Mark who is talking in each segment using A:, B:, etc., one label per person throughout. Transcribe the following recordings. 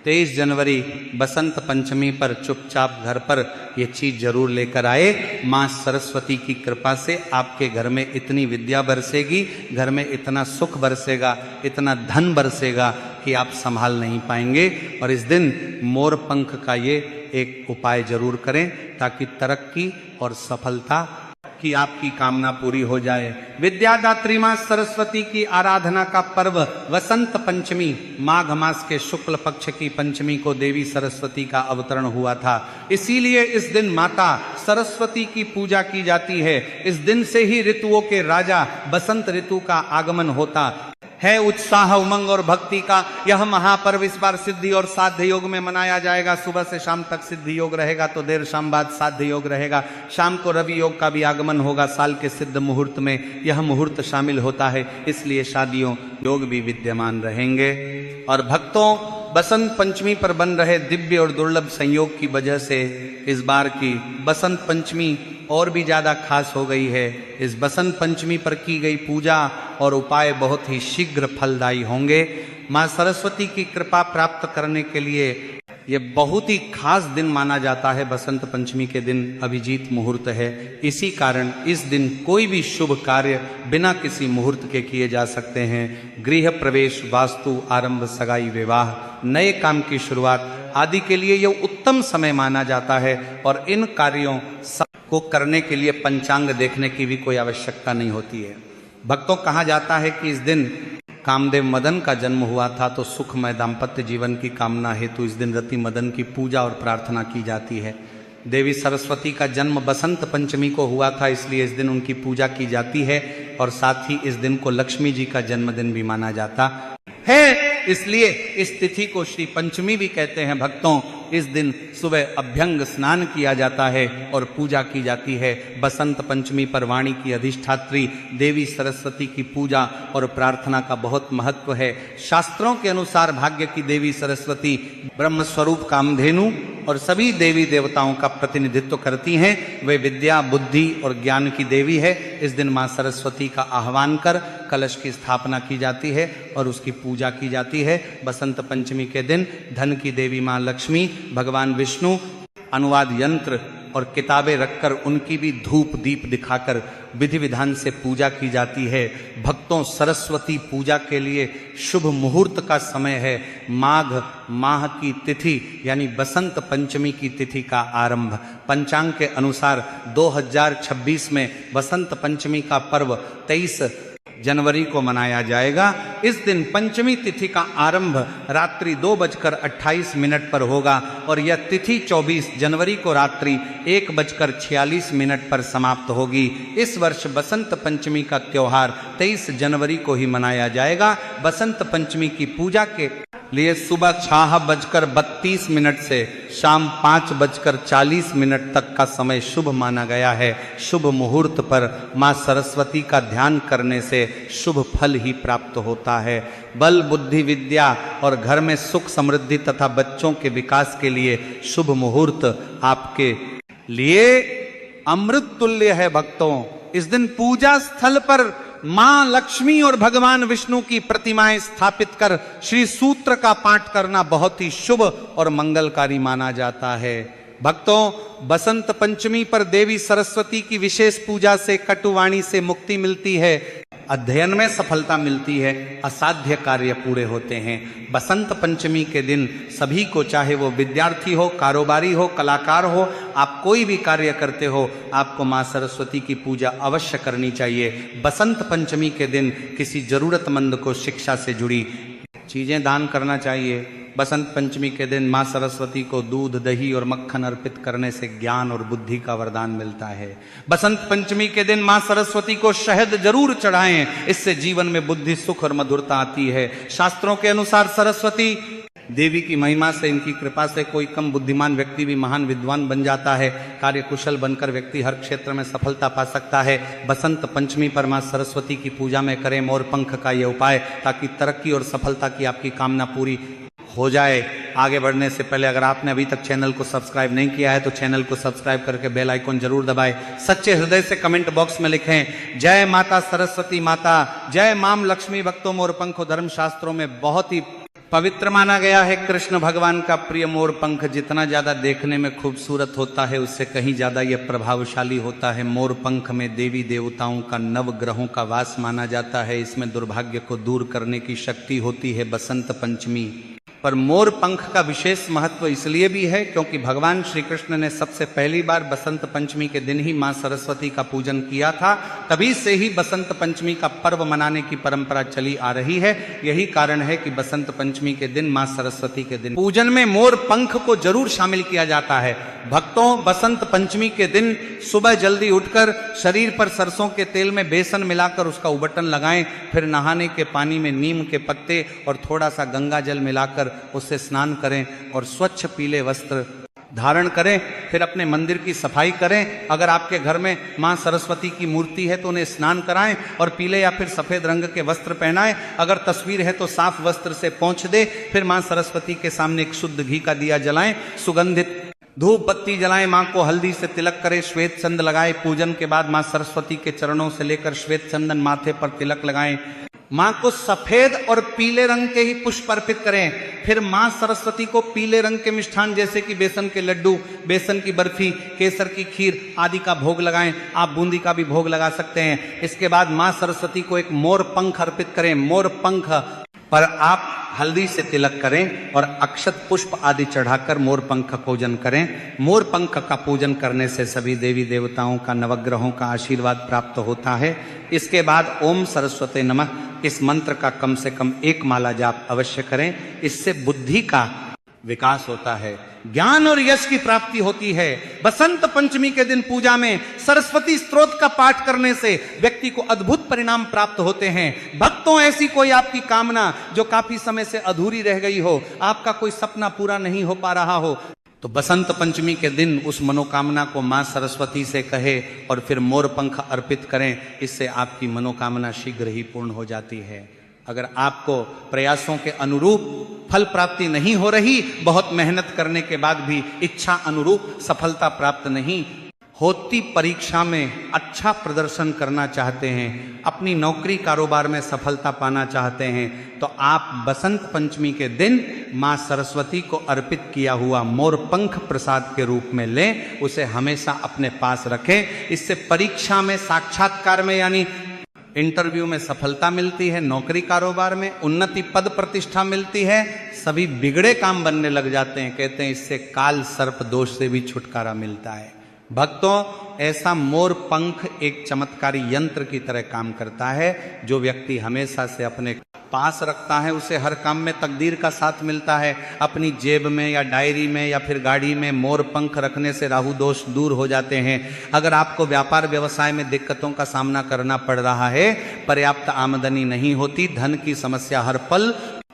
A: 23 जनवरी बसंत पंचमी पर चुपचाप घर पर ये चीज जरूर लेकर आए। माँ सरस्वती की कृपा से आपके घर में इतनी विद्या बरसेगी, घर में इतना सुख बरसेगा, इतना धन बरसेगा कि आप संभाल नहीं पाएंगे। और इस दिन मोर पंख का ये एक उपाय जरूर करें ताकि तरक्की और सफलता की आपकी कामना पूरी हो जाए। विद्यादात्री मां सरस्वती की आराधना का पर्व वसंत पंचमी, माघ मास के शुक्ल पक्ष की पंचमी को देवी सरस्वती का अवतरण हुआ था। इसीलिए इस दिन माता सरस्वती की पूजा की जाती है। इस दिन से ही ऋतुओं के राजा बसंत ऋतु का आगमन होता है। उत्साह, उमंग और भक्ति का यह महापर्व इस बार सिद्धि और साध्य योग में मनाया जाएगा। सुबह से शाम तक सिद्धि योग रहेगा तो देर शाम बाद साध्य योग रहेगा। शाम को रवि योग का भी आगमन होगा। साल के सिद्ध मुहूर्त में यह मुहूर्त शामिल होता है, इसलिए शादियों योग भी विद्यमान रहेंगे। और भक्तों, बसंत पंचमी पर बन रहे दिव्य और दुर्लभ संयोग की वजह से इस बार की बसंत पंचमी और भी ज्यादा खास हो गई है। इस बसंत पंचमी पर की गई पूजा और उपाय बहुत ही शीघ्र फलदायी होंगे। मां सरस्वती की कृपा प्राप्त करने के लिए ये बहुत ही खास दिन माना जाता है। बसंत पंचमी के दिन अभिजीत मुहूर्त है। इसी कारण इस दिन कोई भी शुभ कार्य बिना किसी मुहूर्त के किए जा सकते हैं। गृह प्रवेश, वास्तु आरंभ, सगाई, विवाह, नए काम की शुरुआत आदि के लिए यह उत्तम समय माना जाता है। और इन कार्यों को करने के लिए पंचांग देखने की भी कोई आवश्यकता नहीं होती है। भक्तों, कहा जाता है कि इस दिन कामदेव मदन का जन्म हुआ था, तो सुखमय दाम्पत्य जीवन की कामना हेतु इस दिन रति मदन की पूजा और प्रार्थना की जाती है। देवी सरस्वती का जन्म बसंत पंचमी को हुआ था, इसलिए इस दिन उनकी पूजा की जाती है। और साथ ही इस दिन को लक्ष्मी जी का जन्मदिन भी माना जाता है, इसलिए इस तिथि को श्री पंचमी भी कहते हैं। भक्तों, इस दिन सुबह अभ्यंग स्नान किया जाता है और पूजा की जाती है। बसंत पंचमी पर वाणी की अधिष्ठात्री देवी सरस्वती की पूजा और प्रार्थना का बहुत महत्व है। शास्त्रों के अनुसार भाग्य की देवी सरस्वती ब्रह्म स्वरूप कामधेनु और सभी देवी देवताओं का प्रतिनिधित्व करती हैं। वे विद्या, बुद्धि और ज्ञान की देवी है। इस दिन मां सरस्वती का आह्वान कर कलश की स्थापना की जाती है और उसकी पूजा की जाती है। बसंत पंचमी के दिन धन की देवी मां लक्ष्मी, भगवान विष्णु, अनुवाद यंत्र और किताबें रखकर उनकी भी धूप दीप दिखाकर विधि विधान से पूजा की जाती है। भक्तों, सरस्वती पूजा के लिए शुभ मुहूर्त का समय है माघ माह की तिथि यानी बसंत पंचमी की तिथि का आरंभ। पंचांग के अनुसार 2026 में बसंत पंचमी का पर्व 23 जनवरी को मनाया जाएगा। इस दिन पंचमी तिथि का आरंभ रात्रि 2:28 पर होगा और यह तिथि 24 जनवरी को रात्रि 1:46 पर समाप्त होगी। इस वर्ष बसंत पंचमी का त्योहार 23 जनवरी को ही मनाया जाएगा। बसंत पंचमी की पूजा के लिए सुबह 6:32 से शाम 5:40 तक का समय शुभ माना गया है। शुभ मुहूर्त पर मां सरस्वती का ध्यान करने से शुभ फल ही प्राप्त होता है। बल, बुद्धि, विद्या और घर में सुख समृद्धि तथा बच्चों के विकास के लिए शुभ मुहूर्त आपके लिए अमृत तुल्य है। भक्तों, इस दिन पूजा स्थल पर मां लक्ष्मी और भगवान विष्णु की प्रतिमाएं स्थापित कर श्री सूत्र का पाठ करना बहुत ही शुभ और मंगलकारी माना जाता है। भक्तों, बसंत पंचमी पर देवी सरस्वती की विशेष पूजा से कटुवाणी से मुक्ति मिलती है, अध्ययन में सफलता मिलती है, असाध्य कार्य पूरे होते हैं। बसंत पंचमी के दिन सभी को, चाहे वो विद्यार्थी हो, कारोबारी हो, कलाकार हो, आप कोई भी कार्य करते हो, आपको मां सरस्वती की पूजा अवश्य करनी चाहिए। बसंत पंचमी के दिन किसी जरूरतमंद को शिक्षा से जुड़ी चीजें दान करना चाहिए। बसंत पंचमी के दिन मां सरस्वती को दूध, दही और मक्खन अर्पित करने से ज्ञान और बुद्धि का वरदान मिलता है। बसंत पंचमी के दिन मां सरस्वती को शहद जरूर चढ़ाएं, इससे जीवन में बुद्धि, सुख और मधुरता आती है। शास्त्रों के अनुसार सरस्वती देवी की महिमा से, इनकी कृपा से कोई कम बुद्धिमान व्यक्ति भी महान विद्वान बन जाता है। कार्य कुशल बनकर व्यक्ति हर क्षेत्र में सफलता पा सकता है। बसंत पंचमी पर मां सरस्वती की पूजा में करें मोर पंख का यह उपाय, ताकि तरक्की और सफलता की आपकी कामना पूरी हो जाए। आगे बढ़ने से पहले अगर आपने अभी तक चैनल को सब्सक्राइब नहीं किया है तो चैनल को सब्सक्राइब करके बेल आइकन जरूर दबाएं। सच्चे हृदय से कमेंट बॉक्स में लिखें जय माता सरस्वती माता, जय माम लक्ष्मी। भक्तों, मोर पंखो धर्म शास्त्रों में बहुत ही पवित्र माना गया है। कृष्ण भगवान का प्रिय मोर पंख जितना ज्यादा देखने में खूबसूरत होता है, उससे कहीं ज्यादा यह प्रभावशाली होता है। मोर पंख में देवी देवताओं का, नव ग्रहों का वास माना जाता है। इसमें दुर्भाग्य को दूर करने की शक्ति होती है। बसंत पंचमी पर मोर पंख का विशेष महत्व इसलिए भी है क्योंकि भगवान श्री कृष्ण ने सबसे पहली बार बसंत पंचमी के दिन ही मां सरस्वती का पूजन किया था। तभी से ही बसंत पंचमी का पर्व मनाने की परंपरा चली आ रही है। यही कारण है कि बसंत पंचमी के दिन मां सरस्वती के दिन पूजन में मोर पंख को जरूर शामिल किया जाता है। भक्तों, बसंत पंचमी के दिन सुबह जल्दी उठकर शरीर पर सरसों के तेल में बेसन मिलाकर उसका उबटन लगाएं। फिर नहाने के पानी में नीम के पत्ते और थोड़ा सा गंगा जल मिलाकर उससे स्नान करें और स्वच्छ पीले वस्त्र धारण करें। फिर अपने मंदिर की सफाई करें। अगर आपके घर में मां सरस्वती की मूर्ति है तो उन्हें स्नान कराएं और पीले या फिर सफेद रंग के वस्त्र पहनाएं। अगर तस्वीर है तो साफ वस्त्र से पोंछ दे। फिर मां सरस्वती के सामने एक शुद्ध घी का दिया जलाएं, सुगंधित धूप बत्ती जलाएं, मां को हल्दी से तिलक करें, श्वेत चंद लगाएं। पूजन के बाद मां सरस्वती के चरणों से लेकर श्वेत चंदन माथे पर तिलक लगाएं। मां को सफेद और पीले रंग के ही पुष्प अर्पित करें। फिर मां सरस्वती को पीले रंग के मिष्ठान जैसे कि बेसन के लड्डू, बेसन की बर्फी, केसर की खीर आदि का भोग लगाएं। आप बूंदी का भी भोग लगा सकते हैं। इसके बाद मां सरस्वती को एक मोर पंख अर्पित करें। मोर पंख पर आप हल्दी से तिलक करें और अक्षत पुष्प आदि चढ़ाकर मोर पंख का पूजन करें। मोर पंख का पूजन करने से सभी देवी देवताओं का, नवग्रहों का आशीर्वाद प्राप्त होता है। इसके बाद ओम सरस्वती नमः इस मंत्र का कम से कम 1 माला जाप अवश्य करें। इससे बुद्धि का विकास होता है, ज्ञान और यश की प्राप्ति होती है। बसंत पंचमी के दिन पूजा में सरस्वती स्तोत्र का पाठ करने से व्यक्ति को अद्भुत परिणाम प्राप्त होते हैं। भक्तों, ऐसी कोई आपकी कामना जो काफी समय से अधूरी रह गई हो, आपका कोई सपना पूरा नहीं हो पा रहा हो, तो बसंत पंचमी के दिन उस मनोकामना को मां सरस्वती से कहे और फिर मोर पंख अर्पित करें। इससे आपकी मनोकामना शीघ्र ही पूर्ण हो जाती है। अगर आपको प्रयासों के अनुरूप फल प्राप्ति नहीं हो रही, बहुत मेहनत करने के बाद भी इच्छा अनुरूप सफलता प्राप्त नहीं होती, परीक्षा में अच्छा प्रदर्शन करना चाहते हैं, अपनी नौकरी कारोबार में सफलता पाना चाहते हैं, तो आप बसंत पंचमी के दिन मां सरस्वती को अर्पित किया हुआ मोर पंख प्रसाद के रूप में लें। उसे हमेशा अपने पास रखें। इससे परीक्षा में, साक्षात्कार में यानी इंटरव्यू में सफलता मिलती है, नौकरी कारोबार में उन्नति, पद प्रतिष्ठा मिलती है, सभी बिगड़े काम बनने लग जाते हैं। कहते हैं इससे काल सर्प दोष से भी छुटकारा मिलता है। भक्तों, ऐसा मोर पंख एक चमत्कारी यंत्र की तरह काम करता है। जो व्यक्ति हमेशा से अपने पास रखता है उसे हर काम में तकदीर का साथ मिलता है। अपनी जेब में या डायरी में या फिर गाड़ी में मोर पंख रखने से राहु दोष दूर हो जाते हैं। अगर आपको व्यापार व्यवसाय में दिक्कतों का सामना करना पड़ रहा है, पर्याप्त आमदनी नहीं होती, धन की समस्या हर पल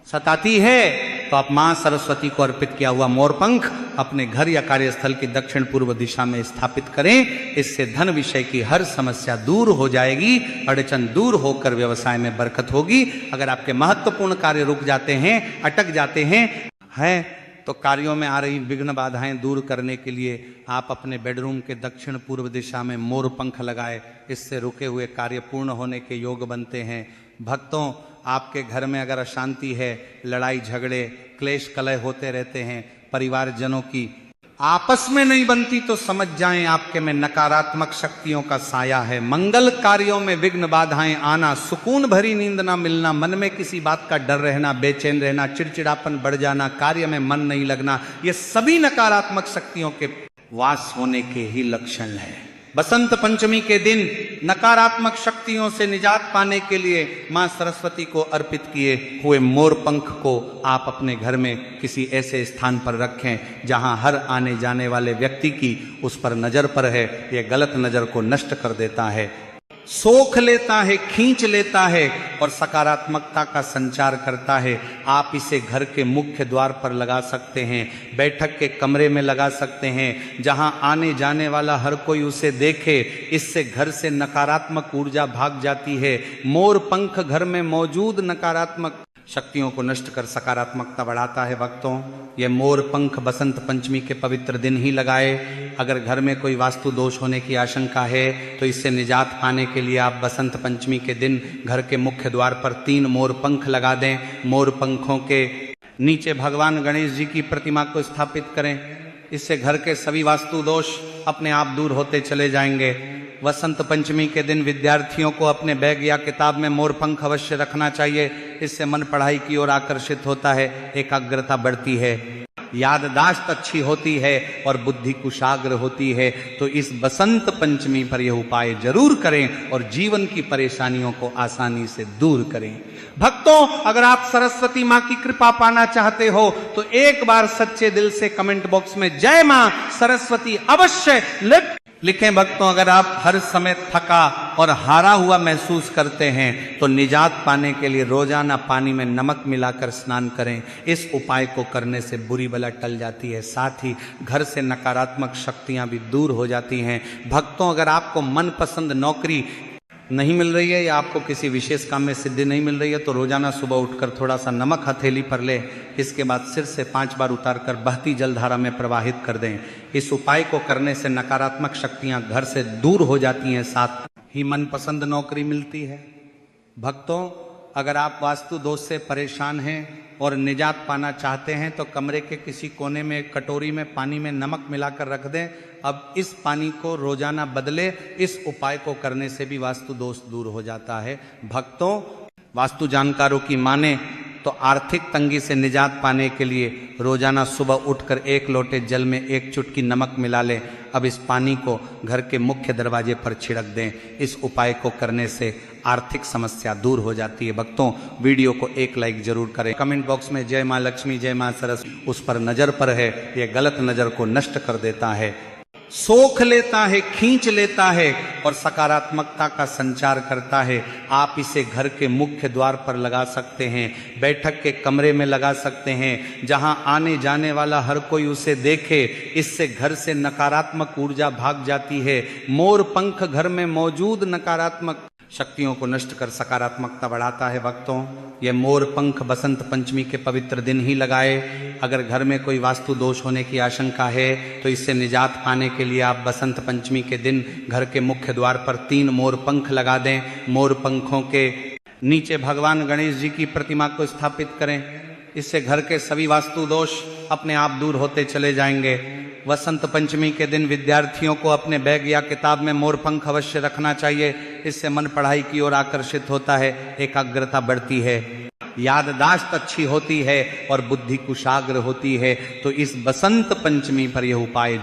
A: सताती है, तो आप मां सरस्वती को अर्पित किया हुआ मोर पंख अपने घर या कार्यस्थल की दक्षिण पूर्व दिशा में स्थापित करें। इससे धन विषय की हर समस्या दूर हो जाएगी, अड़चन दूर होकर व्यवसाय में बरकत होगी। अगर आपके महत्वपूर्ण कार्य रुक जाते हैं, अटक जाते हैं तो कार्यों में आ रही विघ्न बाधाएं दूर करने के लिए आप अपने बेडरूम के दक्षिण पूर्व दिशा में मोर पंख लगाए। इससे रुके हुए कार्य पूर्ण होने के योग बनते हैं। भक्तों, आपके घर में अगर अशांति है, लड़ाई झगड़े, क्लेश कलह होते रहते हैं, परिवारजनों की आपस में नहीं बनती, तो समझ जाएं आपके में नकारात्मक शक्तियों का साया है। मंगल कार्यों में विघ्न बाधाएं आना, सुकून भरी नींद ना मिलना, मन में किसी बात का डर रहना, बेचैन रहना, चिड़चिड़ापन बढ़ जाना, कार्य में मन नहीं लगना, ये सभी नकारात्मक शक्तियों के वास होने के ही लक्षण है। बसंत पंचमी के दिन नकारात्मक शक्तियों से निजात पाने के लिए मां सरस्वती को अर्पित किए हुए मोर पंख को आप अपने घर में किसी ऐसे स्थान पर रखें जहां हर आने जाने वाले व्यक्ति की उस पर नजर पर है। यह गलत नजर को नष्ट कर देता है, सोख लेता है, खींच लेता है और सकारात्मकता का संचार करता है। आप इसे घर के मुख्य द्वार पर लगा सकते हैं, बैठक के कमरे में लगा सकते हैं, जहां आने जाने वाला हर कोई उसे देखे। इससे घर से नकारात्मक ऊर्जा भाग जाती है। मोर पंख घर में मौजूद नकारात्मक शक्तियों को नष्ट कर सकारात्मकता बढ़ाता है। भक्तों, ये मोर पंख बसंत पंचमी के पवित्र दिन ही लगाए। अगर घर में कोई वास्तु दोष होने की आशंका है तो इससे निजात पाने के लिए आप बसंत पंचमी के दिन घर के मुख्य द्वार पर 3 मोर पंख लगा दें। मोर पंखों के नीचे भगवान गणेश जी की प्रतिमा को स्थापित करें। इससे घर के सभी वास्तु दोष अपने आप दूर होते चले जाएंगे। वसंत पंचमी के दिन विद्यार्थियों को अपने बैग या किताब में मोर पंख अवश्य रखना चाहिए। इससे मन पढ़ाई की ओर आकर्षित होता है, एकाग्रता बढ़ती है, याददाश्त अच्छी होती है और बुद्धि कुशाग्र होती है। तो इस बसंत पंचमी पर यह उपाय जरूर करें और जीवन की परेशानियों को आसानी से दूर करें। भक्तों, अगर आप सरस्वती मां की कृपा पाना चाहते हो तो एक बार सच्चे दिल से कमेंट बॉक्स में जय मां सरस्वती अवश्य लिखें। भक्तों, अगर आप हर समय थका और हारा हुआ महसूस करते हैं तो निजात पाने के लिए रोजाना पानी में नमक मिलाकर स्नान करें। इस उपाय को करने से बुरी बला टल जाती है, साथ ही घर से नकारात्मक शक्तियां भी दूर हो जाती हैं। भक्तों, अगर आपको मनपसंद नौकरी नहीं मिल रही है या आपको किसी विशेष काम में सिद्धि नहीं मिल रही है तो रोजाना सुबह उठकर थोड़ा सा नमक हथेली पर ले, इसके बाद सिर से 5 बार उतारकर बहती जलधारा में प्रवाहित कर दें। इस उपाय को करने से नकारात्मक शक्तियां घर से दूर हो जाती हैं, साथ ही मनपसंद नौकरी मिलती है। भक्तों, अगर आप वास्तु दोष से परेशान हैं और निजात पाना चाहते हैं तो कमरे के किसी कोने में एक कटोरी में पानी में नमक मिलाकर रख दें। अब इस पानी को रोजाना बदले। इस उपाय को करने से भी वास्तु दोष दूर हो जाता है। भक्तों, वास्तु जानकारों की माने तो आर्थिक तंगी से निजात पाने के लिए रोजाना सुबह उठकर 1 लोटे जल में 1 चुटकी नमक मिला लें। अब इस पानी को घर के मुख्य दरवाजे पर छिड़क दें। इस उपाय को करने से आर्थिक समस्या दूर हो जाती है। भक्तों, वीडियो को एक लाइक जरूर करें। कमेंट बॉक्स में जय मां लक्ष्मी, जय मां सरस्वती उस पर नजर पर है, यह गलत नजर को नष्ट कर देता है, सोख लेता है, खींच लेता है और सकारात्मकता का संचार करता है। आप इसे घर के मुख्य द्वार पर लगा सकते हैं, बैठक के कमरे में लगा सकते हैं, जहां आने जाने वाला हर कोई उसे देखे। इससे घर से नकारात्मक ऊर्जा भाग जाती है। मोर पंख घर में मौजूद नकारात्मक शक्तियों को नष्ट कर सकारात्मकता बढ़ाता है। भक्तों, यह मोर पंख बसंत पंचमी के पवित्र दिन ही लगाए। अगर घर में कोई वास्तु दोष होने की आशंका है तो इससे निजात पाने के लिए आप बसंत पंचमी के दिन घर के मुख्य द्वार पर 3 मोर पंख लगा दें। मोर पंखों के नीचे भगवान गणेश जी की प्रतिमा को स्थापित करें। इससे घर के सभी वास्तु दोष अपने आप दूर होते चले जाएंगे। वसंत पंचमी के दिन विद्यार्थियों को अपने बैग या किताब में मोर पंख अवश्य रखना चाहिए। इससे मन पढ़ाई की ओर आकर्षित होता है, एकाग्रता बढ़ती है, याददाश्त अच्छी होती है और बुद्धि कुशाग्र होती है। तो इस बसंत पंचमी पर यह उपाय